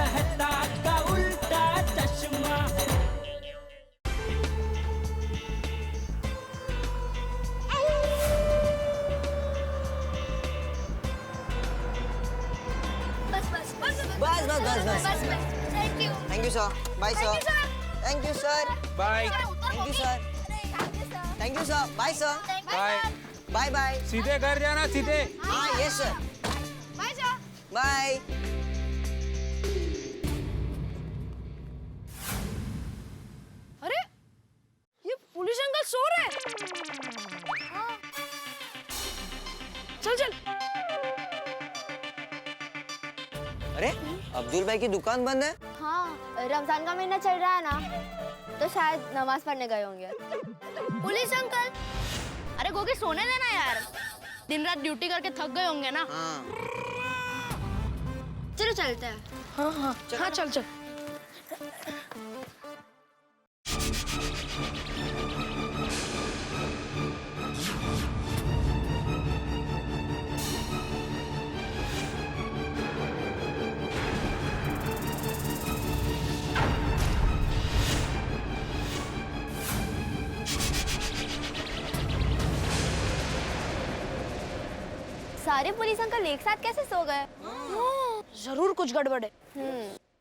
कहता का उल्टा चश्मा। बस। Thank you sir. Bye sir. Thank you sir. Bye. Thank you sir. Thank you sir. Bye sir. Bye. Bye bye. सीधे घर जाना, सीधे। हाँ yes sir. Bye sir. Bye. अरे ये पुलिस अंकल सो रहे हैं। हाँ। चल। अरे अब्दुल भाई की दुकान बंद है। हाँ, रमजान का महीना चल रहा है ना, तो शायद नमाज पढ़ने गए होंगे। पुलिस अंकल, अरे गोगी सोने देना यार, दिन रात ड्यूटी करके थक गए होंगे ना। हाँ। चलो चलते हैं। हाँ चल। सारे पुलिस अंकल एक साथ कैसे सो गए? जरूर कुछ गड़बड़ है।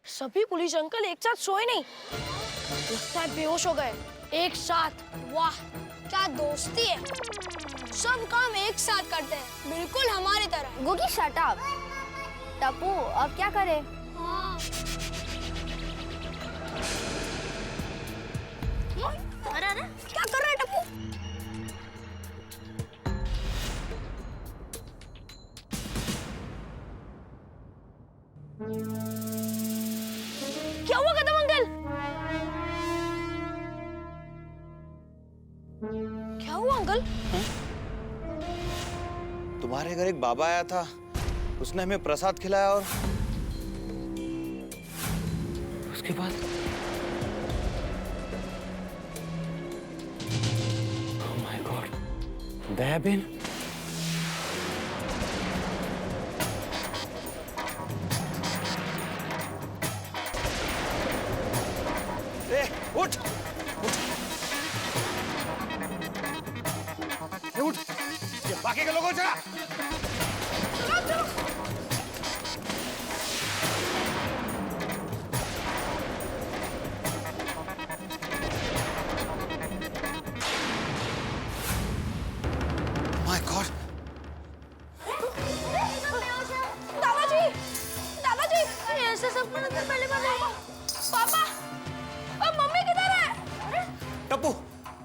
सभी पुलिस अंकल एक साथ सोए नहीं, लगता है बेहोश हो गए एक साथ। वाह क्या दोस्ती है, सब काम एक साथ करते हैं, बिल्कुल हमारी तरह। Gogi shut up. टप्पू अब क्या करे? अरे क्या कर रहा है टप्पू? क्या हुआ कदम अंकल? क्या हुआ अंकल? तुम्हारे घर एक बाबा आया था, उसने हमें प्रसाद खिलाया और उसके बाद oh my God, Daya Ben. उठ उठ, ये बाकी के लोगों को चला। माय गॉड, दादाजी ऐसे सब पहले बार। पापा अब मम्मी किधर है? टप्पू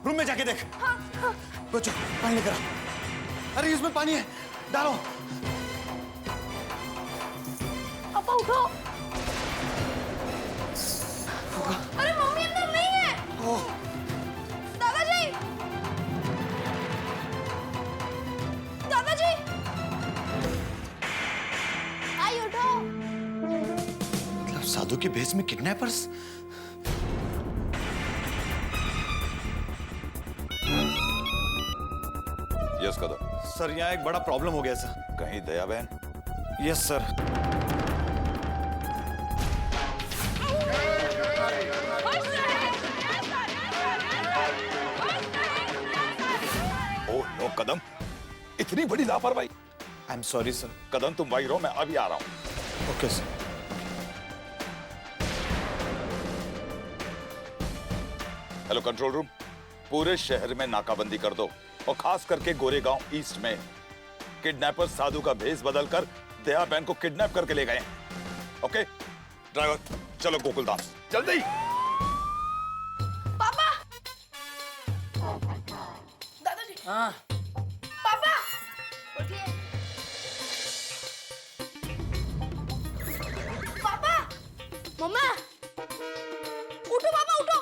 रूम में जाके देख। बच्चों पानी लेकर आ। अरे इसमें पानी है, डालो। पापा उठो। अरे मम्मी अंदर नहीं है। दादाजी आई उठो। मतलब साधु के भेष में किडनैपर्स। यस कदम। सर यहाँ एक बड़ा प्रॉब्लम हो गया सर। कहीं दया बहन? Yes sir. Oh no Kadam, इतनी बड़ी लापरवाही। I am sorry sir. Kadam तुम वहीं रहो, मैं अभी आ रहा हूं। Okay sir. Hello control room, पूरे शहर में नाकाबंदी कर दो और खास करके गोरेगांव ईस्ट में किडनैपर साधु का भेष बदलकर दया बहन को किडनैप करके ले गए। ओके ड्राइवर चलो गोकुलधाम जल्दी। पापा। दादाजी। हाँ पापा उठिए। पापा। मम्मा उठो पापा उठो।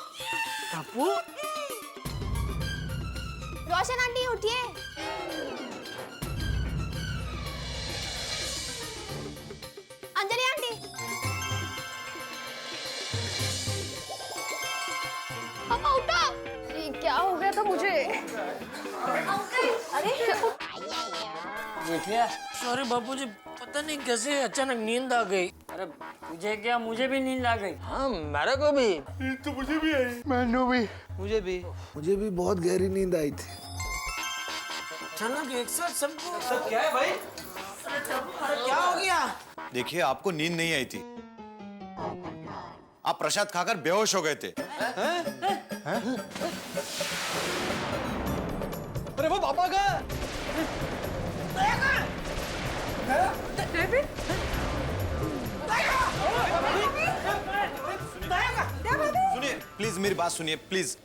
टप्पू रोशन आंटी उठिए। अंजलि आंटी। पापा उठो। क्या हो गया था मुझे? अरे देखिए, सॉरी बापूजी, पता नहीं कैसे अचानक नींद आ गई। अरे मुझे क्या, मुझे भी नींद आ गई। हाँ मेरे को भी। तो मुझे भी आई। मैनू भी। मुझे भी। मुझे भी बहुत गहरी नींद आई थी। अचानक एक साथ सबको। सब क्या है भाई? अरे क्या हो गया? देखिए आपको नींद नहीं आई थी, आप प्रसाद खाकर बेहोश हो गए थे। अरे वो पापा का। सुनिए प्लीज, मेरी बात सुनिए प्लीज।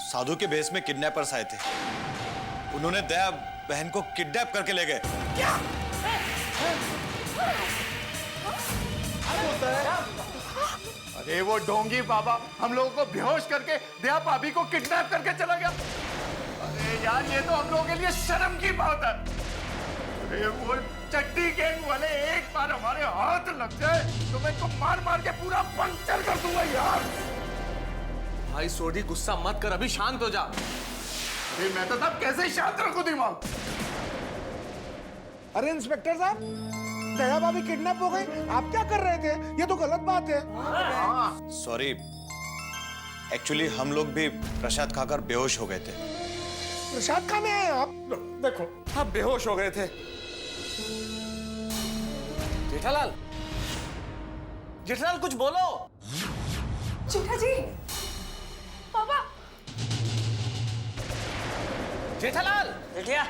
साधु के भेष में किडनैपर्स आए थे, उन्होंने दया बहन को किडनैप करके ले गए। क्या? अरे वो ढोंगी बाबा हम लोगों को बेहोश करके दया भाभी को किडनैप करके चला गया। अरे यार ये तो हम लोगों के लिए शर्म की बात है। अरे वो चड्डी गैंग वाले एक बार हमारे हाथ लग जाए तो मैं इनको मार मार के पूरा पंक्चर कर दूंगा यार। भाई सोडी गुस्सा मत कर, अभी शांत हो जा। अरे मैं तो तब कैसे शांत रखूं दिमाग। अरे इंस्पेक्टर साहब, दया भाभी किडनैप हो गई, आप क्या कर रहे थे? ये तो गलत बात है। सॉरी, एक्चुअली हम लोग भी प्रसाद खाकर बेहोश हो गए थे। प्रसाद खाने आए आप? देखो आप बेहोश हो गए थे। जेठालाल, जेठालाल कुछ बोलो। जेठा जी, पापा। जेठालाल। जेठिया,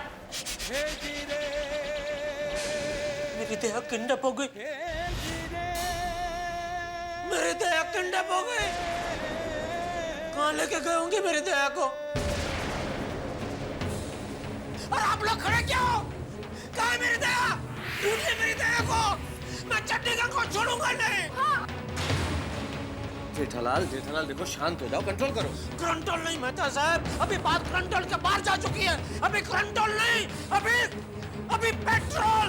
मेरी दया किडनैप हो गई। मेरी दया किडनैप हो गई। कहाँ लेके गए होंगे मेरी दया को? और आप लोग खड़े क्यों हो? कहाँ है मेरी दया? ढूंढिए मेरी दया को। मैं चंडीगढ़ को छोड़ूंगा नहीं। जेठालाल, जेठालाल देखो शांत हो जाओ, कंट्रोल करो। कंट्रोल नहीं मेहता साहब, अभी बात कंट्रोल के बाहर जा चुकी है। अभी कंट्रोल नहीं, अभी पेट्रोल।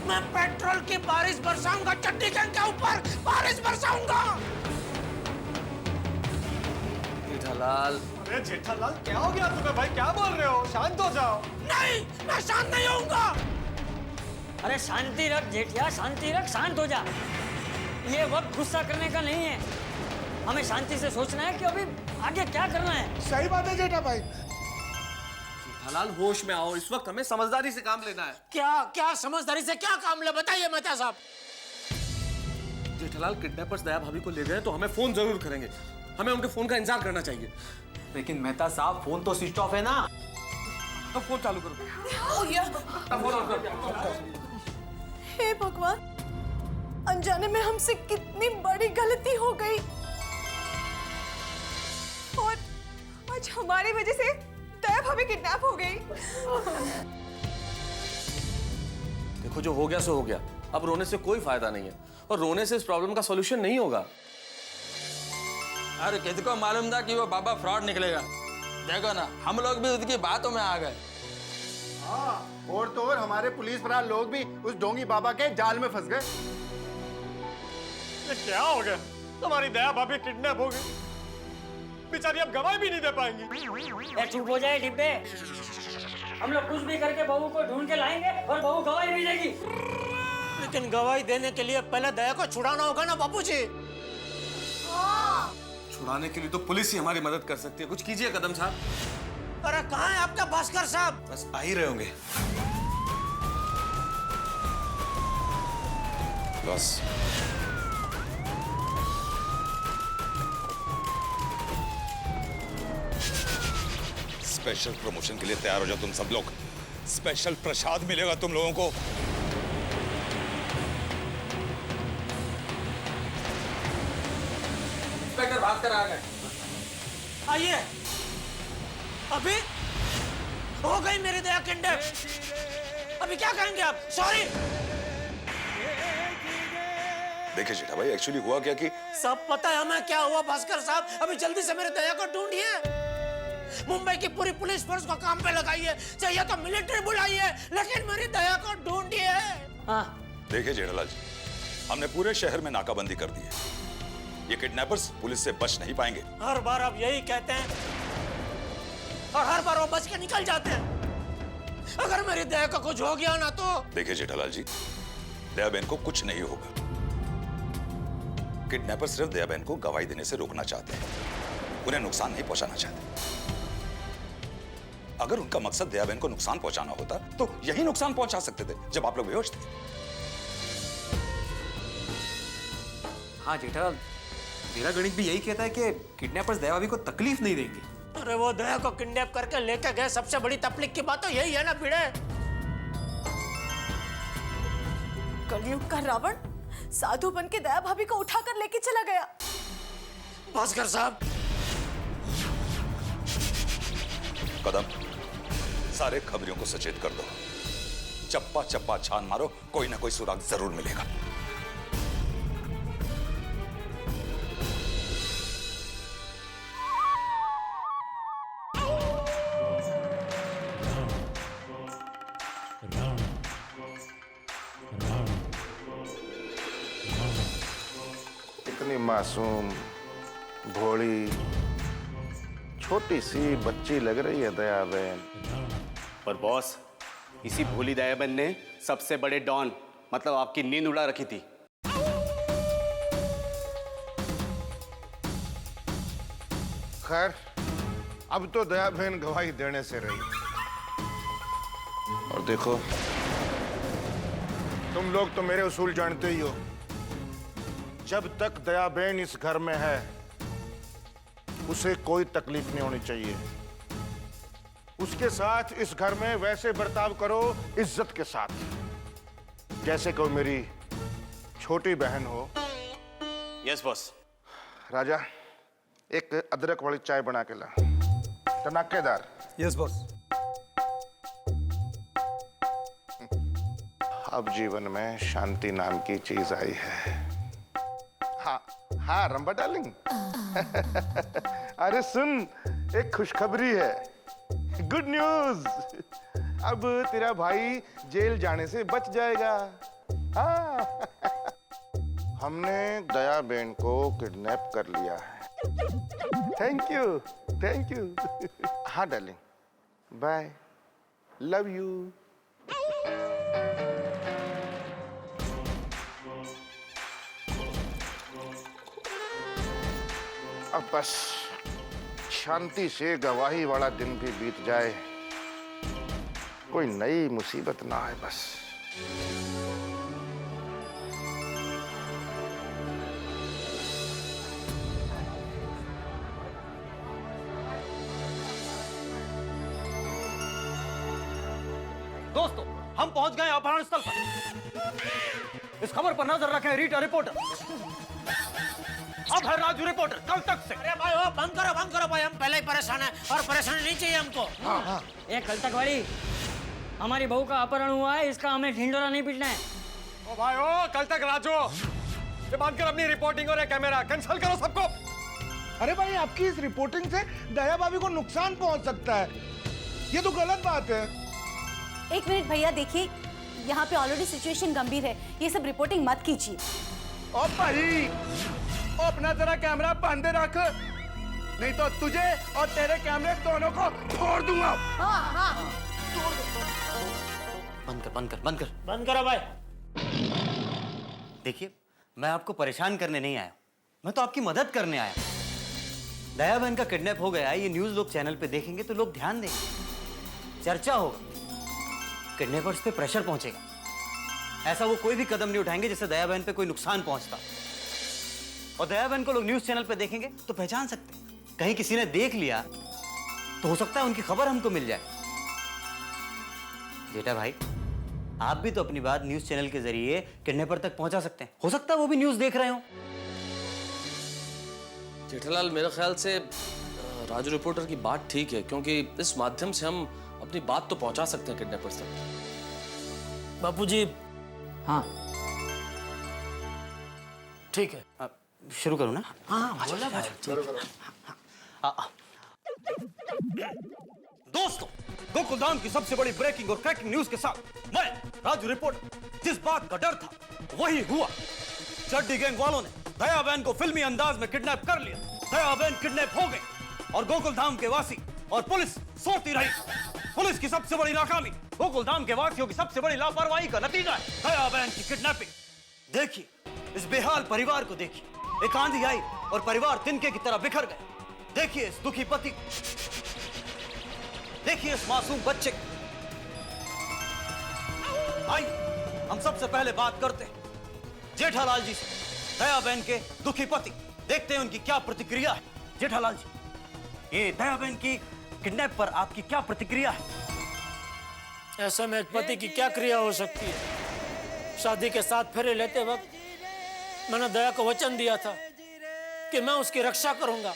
मैं पेट्रोल की बारिश बरसाऊंगा, चंडीगढ़ के ऊपर बारिश बरसाऊंगा। जेठालाल। अरे जेठालाल क्या हो गया तुम्हें भाई, क्या बोल रहे हो? शांत हो जाओ। नहीं, मैं शांत नहीं होऊंगा। अरे शांति रख जेठिया, शांति रख, शांत हो जा। ये वक्त गुस्सा करने का नहीं है, हमें शांति से सोचना है कि अभी आगे क्या करना है। सही बात है जेठा भाई। जेठालाल होश में आओ, इस वक्त हमें समझदारी से काम लेना है। क्या समझदारी से क्या काम ले, बताइए मेहता साहब। जेठालाल किडनैपर्स दया भाभी को ले गए तो हमें फोन जरूर करेंगे, हमें उनके फोन का इंतजार करना चाहिए। लेकिन मेहता साहब फोन तो स्विच ऑफ है ना। अब फोन चालू करो। हे भगवान, अनजाने में हमसे कितनी बड़ी गलती हो गई और आज हमारी वजह से दया भाभी किडनैप हो गई। देखो जो हो गया सो हो गया, अब रोने से कोई फायदा नहीं है और रोने से इस प्रॉब्लम का सॉल्यूशन नहीं होगा। अरे किसी को मालूम था कि वो बाबा फ्रॉड निकलेगा। देखो ना, हम लोग भी उसकी बातों में आ गए। हाँ, और तो और हमारे पुलिस वाले लोग भी उस ढोंगी बाबा के जाल में फंस गए। ये क्या हो गया? तुम्हारी दया भाभी किडनैप हो गई, बेचारी अब गवाही भी नहीं दे पाएंगी। चुप हो जाए डिब्बे, हम लोग कुछ भी करके बहू को ढूंढ के लाएंगे और बहू गवाही भी देगी। लेकिन गवाही देने के लिए पहले दया को छुड़ाना होगा ना बापूजी। छुड़ाने के लिए तो पुलिस ही हमारी मदद कर सकती है, कुछ कीजिए कदम साहब। अरे कहाँ है आपका भास्कर साहब? बस आ ही रहे होंगे। बस स्पेशल प्रमोशन के लिए तैयार हो जाओ तुम सब लोग। स्पेशल प्रसाद मिलेगा तुम लोगों को। इंस्पेक्टर भास्कर आ गए। आइए, अभी हो गई मेरी दया किडनैप। अभी क्या करेंगे आप? सॉरी। देखिए जेठा भाई, एक्चुअली हुआ क्या कि सब पता है हमें क्या हुआ भास्कर साहब। अभी जल्दी से मेरे दया को ढूंढिए। मुंबई की पूरी पुलिस फोर्स को काम पे लगाइए, चाहिए तो मिलिट्री बुलाइए, लेकिन मेरी दया को ढूंढिए। हाँ। देखिए जेठालाल जी, हमने पूरे शहर में नाकाबंदी कर दी है। ये किडनैपर्स पुलिस से बच नहीं पाएंगे। हर बार आप यही कहते हैं और हर बार वो बच के निकल जाते हैं। अगर मेरी दया को कुछ हो गया ना तो। देखिए जेठालाल जी, दया बहन को कुछ नहीं होगा। किडनैपर सिर्फ दया बहन को गवाही देने से रोकना चाहते हैं, उन्हें नुकसान नहीं पहुंचाना चाहते। अगर उनका मकसद दया बहन को नुकसान पहुंचाना होता तो यही नुकसान पहुंचा सकते थे जब आप लोग बेहोश थे। हाँ जेठालाल, मेरा गणित भी यही कहता है कि किडनैपर्स दया भाभी को तकलीफ नहीं देंगे। अरे वो दया को किडनैप करके लेके गए, सबसे बड़ी तकलीफ की बात तो यही है ना भिड़े। कलयुग का रावण साधु बन के दया भाभी को उठाकर लेके चला गया। भास्कर साहब, कदम, सारे खबरियों को सचेत कर दो। चप्पा चप्पा छान मारो, कोई ना कोई सुराग जरूर मिलेगा। इतनी मासूम, भोली, छोटी सी बच्ची लग रही है दया बहन। पर बॉस, इसी भोली दयाबन ने सबसे बड़े डॉन मतलब आपकी नींद उड़ा रखी थी। खैर, अब तो दया बहन गवाही देने से रही। और देखो, तुम लोग तो मेरे उसूल जानते ही हो। जब तक दया बहन इस घर में है, उसे कोई तकलीफ नहीं होनी चाहिए। उसके साथ इस घर में वैसे बर्ताव करो, इज्जत के साथ, जैसे कोई मेरी छोटी बहन हो। Yes boss. राजा, एक अदरक वाली चाय बना के ला, टनाकेदार। Yes boss. अब जीवन में शांति नाम की चीज आई है। हाँ हाँ रंबा डार्लिंग। अरे सुन, एक खुशखबरी है, गुड न्यूज। अब तेरा भाई जेल जाने से बच जाएगा। हाँ। हमने दया बहन को किडनैप कर लिया है। Thank you, thank you. हाँ डार्लिंग, बाय, लव यू। अब बस शांति से गवाही वाला दिन भी बीत जाए, कोई नई मुसीबत ना आए बस। दोस्तों, हम पहुंच गए अपहरण स्थल पर। इस खबर पर नजर रखें रीटा रिपोर्टर। अब है राजू रिपोर्टर कल तक से। अरे भाई वो बंद करो भाई, हम पहले ही परेशान हैं और परेशानी नहीं चाहिए हमको। हाँ। ये कल तक वाली हमारी बहू का अपहरण हुआ है, इसका हमें ढिंडोरा नहीं पीटना है। ओ भाई ओ, कल तक राजू, ये बंद कर अपनी रिपोर्टिंग और ये कैमरा कैंसिल करो सबको। अरे भाई, आपकी इस रिपोर्टिंग से दया भाभी को नुकसान पहुंच सकता है, ये तो गलत बात है। एक मिनट भैया, देखिए यहाँ पे ऑलरेडी सिचुएशन गंभीर है, ये सब रिपोर्टिंग मत कीजिए। ओ भाई, अपना जरा कैमरा बंद रख, नहीं तो तुझे और तेरे कैमरे दोनों को फोड़ दूंगा। हाँ। बंद करो भाई। देखिए, मैं आपको परेशान करने नहीं आया, मैं तो आपकी मदद करने आया। दया बहन का किडनैप हो गया, ये न्यूज लोग चैनल पे देखेंगे तो लोग ध्यान देंगे, चर्चा होगा, किडनैपर्स पे प्रेशर पहुंचेगा। ऐसा वो कोई भी कदम नहीं उठाएंगे जिससे दया बहन पे कोई नुकसान पहुंचता। और दया बहन को लोग न्यूज चैनल पे देखेंगे तो पहचान सकते हैं, कहीं किसी ने देख लिया तो हो सकता है उनकी खबर हमको मिल जाए। जेठा भाई, आप भी तो अपनी बात न्यूज चैनल के जरिए किडनैपर तक पहुंचा सकते हैं, हो सकता है वो भी न्यूज देख रहे हो। जेठालाल, मेरे ख्याल से राजू रिपोर्टर की बात ठीक है, क्योंकि इस माध्यम से हम अपनी बात तो पहुंचा सकते हैं किडनैपर्स तक। बापूजी, हाँ ठीक है, शुरू करूं ना? हाँ बोला भाई। दोस्तों, गोकुलधाम की सबसे बड़ी ब्रेकिंग और क्रैकिंग न्यूज के साथ मैं राजू रिपोर्टर। जिस बात का डर था वही हुआ। चड्डी गैंग वालों ने दया बहन को फिल्मी अंदाज में किडनैप कर लिया। दया बहन किडनैप हो गए और गोकुलधाम के वासी और पुलिस सोती रही। पुलिस की सबसे बड़ी नाकामी गोकुलधाम के वासियों की सबसे बड़ी लापरवाही का नतीजा है दया बहन की किडनैपिंग। देखिए इस बेहाल परिवार को, देखिए एक आंधी आई और परिवार तिनके की तरह बिखर गए। देखिए इस दुखी पति, देखिए इस मासूम बच्चे। आइए हम सबसे पहले बात करते हैं जेठालाल जी से, दया बहन के दुखी पति। देखते हैं उनकी क्या प्रतिक्रिया है। जेठालाल जी, ये दया बहन की किडनैप पर आपकी क्या प्रतिक्रिया है? ऐसे में एक पति की क्या क्रिया हो सकती है? शादी के 7 फेरे लेते वक्त मैंने दया को वचन दिया था कि मैं उसकी रक्षा करूंगा,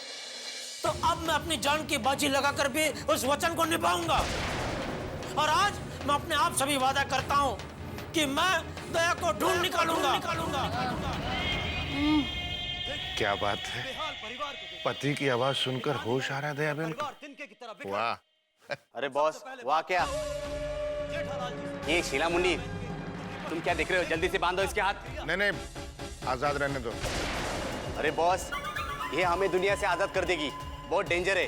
तो अब मैं अपनी जान की बाजी लगाकर भी उस वचन को निभाऊंगा। और आज मैं अपने आप से भी वादा करता हूं कि मैं दया को ढूंढ निकालूंगा। क्या बात है, पति की आवाज सुनकर होश आ रहा है दया बहन को। वाह। अरे बॉस, वाह क्या? ये शीला मुन्नी, तुम क्या देख रहे हो? जल्दी से बांधो इसके हाथ। नहीं नहीं, आजाद रहने दो। अरे बॉस, ये हमें दुनिया से आजाद कर देगी, बहुत डेंजर है।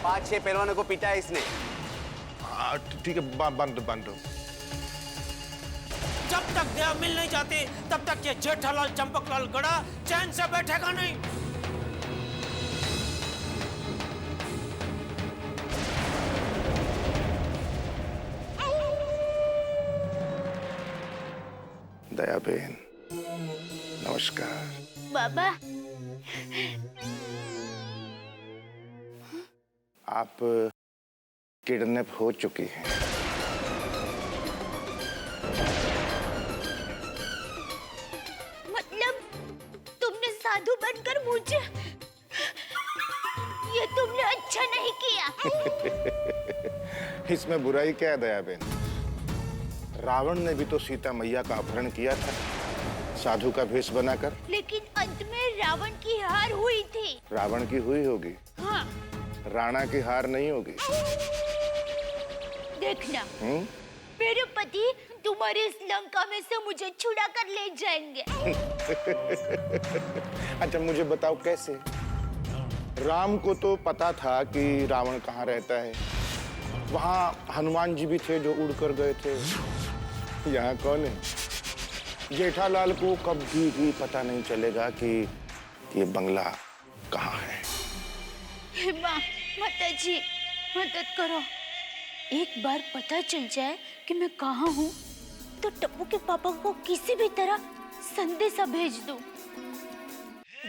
5-6 पहलवानों को पीटा है इसने। हाँ ठीक है, बांध दो। जब तक दया मिल नहीं जाती तब तक ये जेठालाल चंपकलाल गड़ा चैन से बैठेगा नहीं। दया बहन नमस्कार। बाबा, आप किडनैप हो चुकी हैं। मतलब तुमने साधु बनकर मुझे, ये तुमने अच्छा नहीं किया। इसमें बुराई क्या है दया बहन? रावण ने भी तो सीता मैया का अपहरण किया था साधु का भेष बनाकर। लेकिन अंत में रावण की हार हुई थी। रावण की हुई होगी, हाँ। राणा की हार नहीं होगी। देखना, मेरे पति तुम्हारे इस लंका में से मुझे छुड़ा कर ले जाएंगे। अच्छा मुझे बताओ कैसे? राम को तो पता था कि रावण कहाँ रहता है, वहाँ हनुमान जी भी थे जो उड़ कर गए थे। यहाँ कौन है? जेठालाल को कभी भी पता नहीं चलेगा कि ये बंगला कहाँ है। हे माँ, माता जी मदद करो। एक बार पता चल जाए कि मैं कहाँ हूँ तो टप्पू के पापा को किसी भी तरह संदेशा भेज दूं।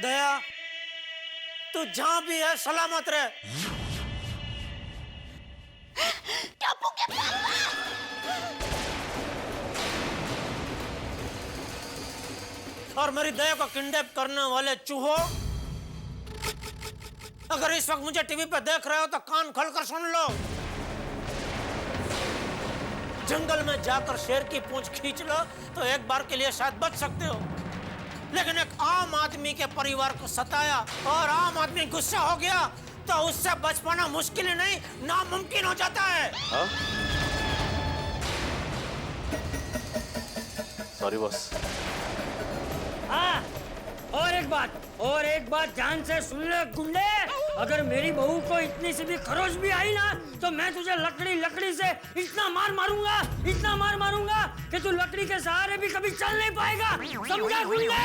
दया, तू जहाँ भी है सलामत रहे। टप्पू के पापा! और मेरी दया को किडनैप करने वाले चूहों, अगर इस वक्त मुझे टीवी पे देख रहे हो तो कान खोलकर सुन लो। जंगल में जाकर शेर की पूंछ खींच लो तो एक बार के लिए शायद बच सकते हो, लेकिन एक आम आदमी के परिवार को सताया और आम आदमी गुस्सा हो गया तो उससे बच पाना मुश्किल ही नहीं नामुमकिन हो जाता है। Sorry boss. हाँ, और एक बात ध्यान से सुन ले गुंडे। अगर मेरी बहू को इतनी सी भी खरोच भी आई ना तो मैं तुझे लकड़ी से इतना मार मारूंगा कि तू लकड़ी के सहारे भी कभी चल नहीं पाएगा। समझा गुंडे?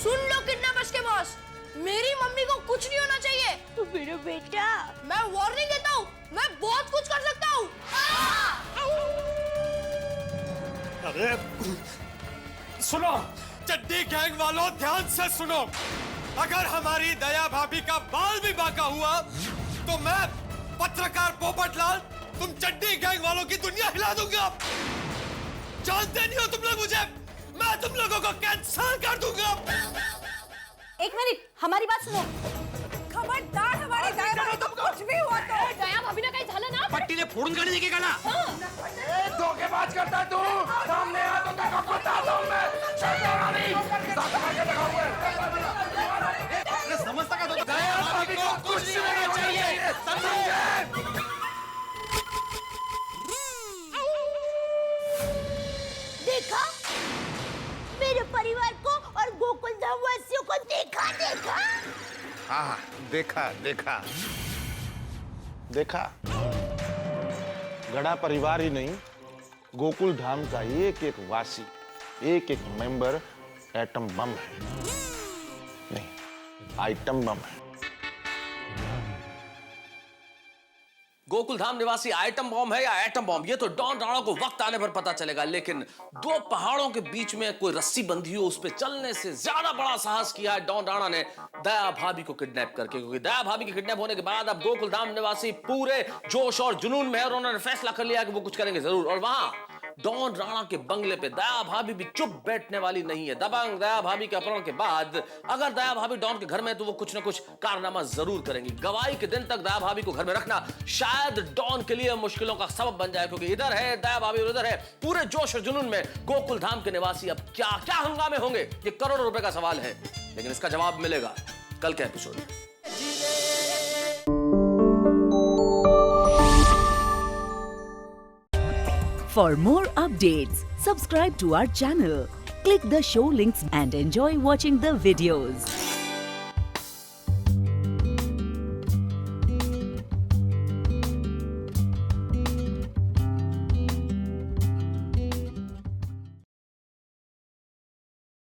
सुन लो किडनैपर्स के बॉस, मेरी मम्मी को कुछ नहीं होना चाहिए। तू मेरा बेटा। मैं वार्निंग देता हूँ, मैं बहुत कुछ कर सकता हूँ। अरे सुनो चड्डी गैंग वालों, ध्यान से सुनो। अगर हमारी दया भाभी का बाल भी बांका हुआ तो मैं पत्रकार पोपटलाल तुम चड्डी गैंग वालों की दुनिया हिला दूंगा। जानते नहीं हो तुम लोग मुझे, मैं तुम लोगों को कैंसल कर दूंगा। एक मिनट, हमारी बात सुनो। खबरदार हमारे दया भाभी को कुछ भी हुआ तो। दया भाभी ने कहीं झालं ना? पट्टी ने फोड़ून काढी देखी का ना? धोखेबाज करता तू, सामने आ तो तेरे को बताता हूं मैं। समझता का तो दया भाभी को कुछ नहीं होना चाहिए, समझे? देखा मेरे परिवार को और गोकुलधाम वासियों को देखा। हाँ देखा देखा देखा, गढ़ा परिवार ही नहीं, गोकुल धाम का एक एक वासी, एक एक मेंबर एटम बम है, नहीं आइटम बम है। गोकुलधाम निवासी आइटम बॉम्ब है या एटम बॉम्ब, ये तो डॉन राणा को वक्त आने पर पता चलेगा। लेकिन दो पहाड़ों के बीच में कोई रस्सी बंधी हो, उस पे चलने से ज्यादा बड़ा साहस किया है डॉन राणा ने दया भाभी को किडनैप करके। क्योंकि दया भाभी के किडनैप होने के बाद अब गोकुलधाम निवासी पूरे जोश और जुनून में है और उन्होंने फैसला कर लिया कि वो कुछ करेंगे जरूर। और वहां डॉन राणा के बंगले पे दया भाभी भी चुप बैठने वाली नहीं है। दबंग दया भाभी के अपहरण के बाद अगर दया भाभी डॉन के घर में है तो वो कुछ ना कुछ कारनामा जरूर करेंगी। गवाही के दिन तक दया भाभी को घर में रखना शायद डॉन के लिए मुश्किलों का सबब बन जाए, क्योंकि इधर है दया भाभी और उधर है पूरे जोश और जुनून में गोकुल धाम के निवासी। अब क्या क्या हंगामे होंगे, ये करोड़ों रुपए का सवाल है, लेकिन इसका जवाब मिलेगा कल के एपिसोड में। For more updates, subscribe to our channel, click the show links and enjoy watching the videos.